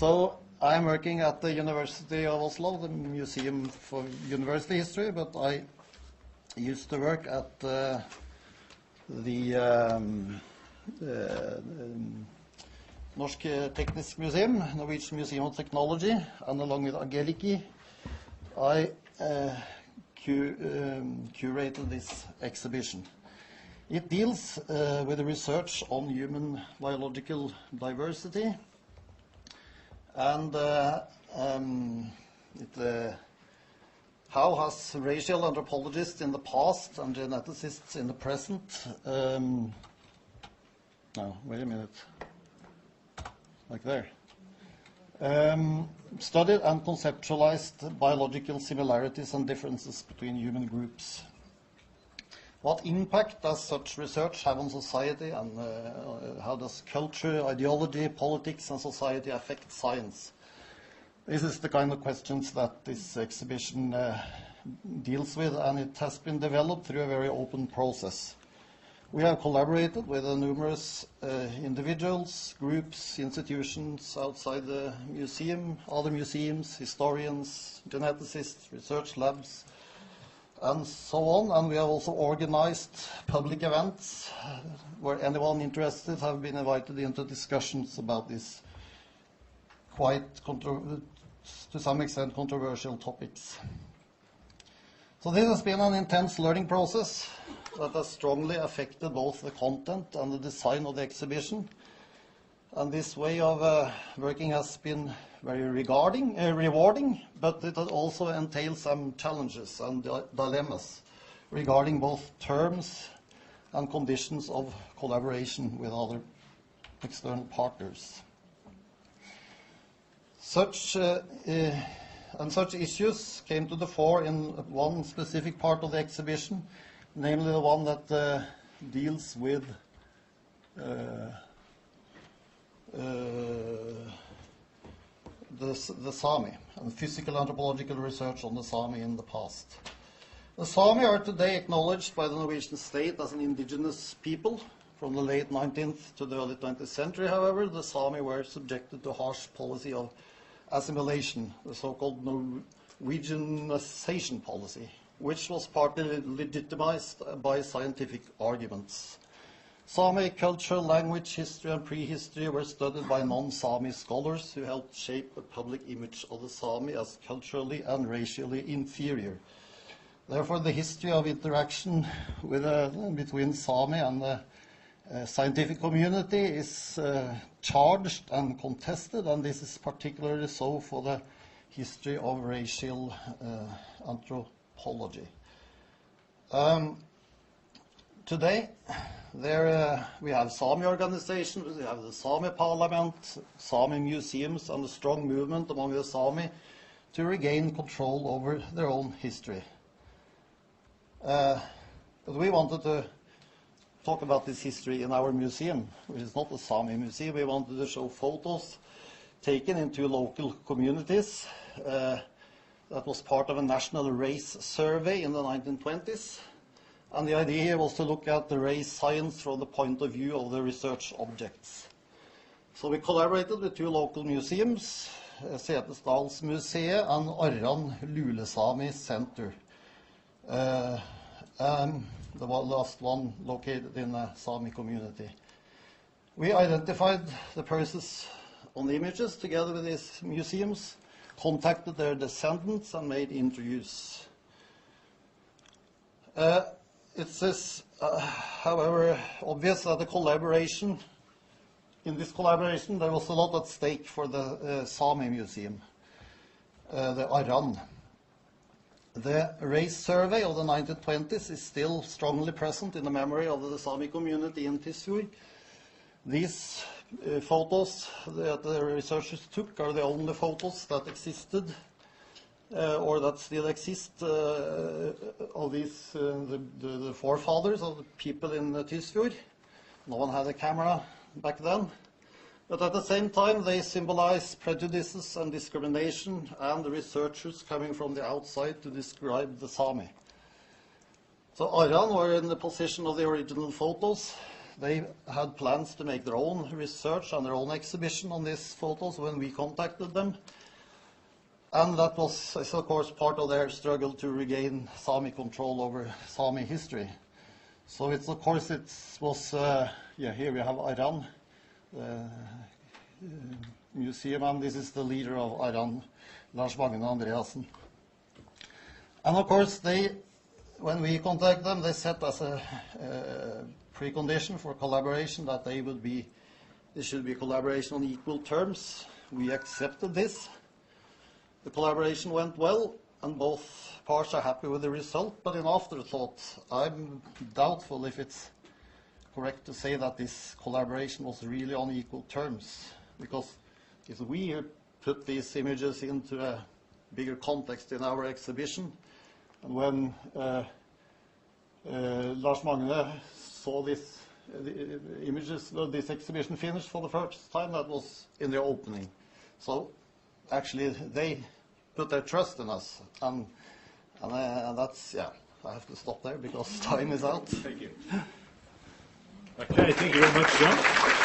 So I'm working at the University of Oslo, the Museum for University History, but I used to work at the Norsk Teknisk Museum, Norwegian Museum of Technology, and along with Angeliki, I curated this exhibition. It deals with the research on human biological diversity, and how has racial anthropologists in the past and geneticists in the present, no, wait a minute, like there, studied and conceptualized biological similarities and differences between human groups. What impact does such research have on society, and how does culture, ideology, politics, and society affect science? This is the kind of questions that this exhibition deals with, and it has been developed through a very open process. We have collaborated with numerous individuals, groups, institutions outside the museum, other museums, historians, geneticists, research labs, and so on. And we have also organized public events where anyone interested have been invited into discussions about this quite, to some extent, controversial topics. So this has been an intense learning process that has strongly affected both the content and the design of the exhibition. And this way of working has been very rewarding, but it also entails some challenges and dilemmas regarding both terms and conditions of collaboration with other external partners. Such issues came to the fore in one specific part of the exhibition, namely the one that deals with the Sami and physical anthropological research on the Sami in the past. The Sami are today acknowledged by the Norwegian state as an indigenous people. From the late 19th to the early 20th century, however, the Sami were subjected to harsh policy of assimilation, the so-called Norwegianization policy, which was partly legitimized by scientific arguments. Sami culture, language, history, and prehistory were studied by non-Sami scholars who helped shape a public image of the Sami as culturally and racially inferior. Therefore, the history of interaction between Sami and the scientific community is charged and contested, and this is particularly so for the history of racial anthropology. Today, we have Sami organizations, we have the Sami Parliament, Sami museums, and a strong movement among the Sami to regain control over their own history. But we wanted to talk about this history in our museum, which is not a Sami museum. We wanted to show photos taken in two local communities. That was part of a national race survey in the 1920s. And the idea here was to look at the race science from the point of view of the research objects. So we collaborated with two local museums, Setesdalsmuseet and Arran Lulesami Center. The last one located in the Sami community. We identified the persons on the images together with these museums, contacted their descendants, and made interviews. It is, however, obvious that in this collaboration, there was a lot at stake for the Sami museum, the Arran. The race survey of the 1920s is still strongly present in the memory of the Sami community in Tysfjord. These photos that the researchers took are the only photos that existed or that still exist of these, the forefathers of the people in Tysfjord. No one had a camera back then. But at the same time, they symbolize prejudices and discrimination, and the researchers coming from the outside to describe the Sami. So Arran were in the position of the original photos. they had plans to make their own research and their own exhibition on these photos when we contacted them. And that was, of course, part of their struggle to regain Sami control over Sami history. So it's, of course, it was, here we have Iran museum, and this is the leader of Iran, Lars Magne Andreassen. And of course, when we contact them, they set as a precondition for collaboration that there should be collaboration on equal terms. We accepted this. The collaboration went well, and both parts are happy with the result, but in afterthought, I'm doubtful if it's correct to say that this collaboration was really on equal terms, because if we put these images into a bigger context in our exhibition, and when Lars Magne saw the images, this exhibition finished for the first time, that was in the opening. So actually, they put their trust in us, and that's, yeah, I have to stop there because time is out. Thank you. Okay, thank you very much, Jon.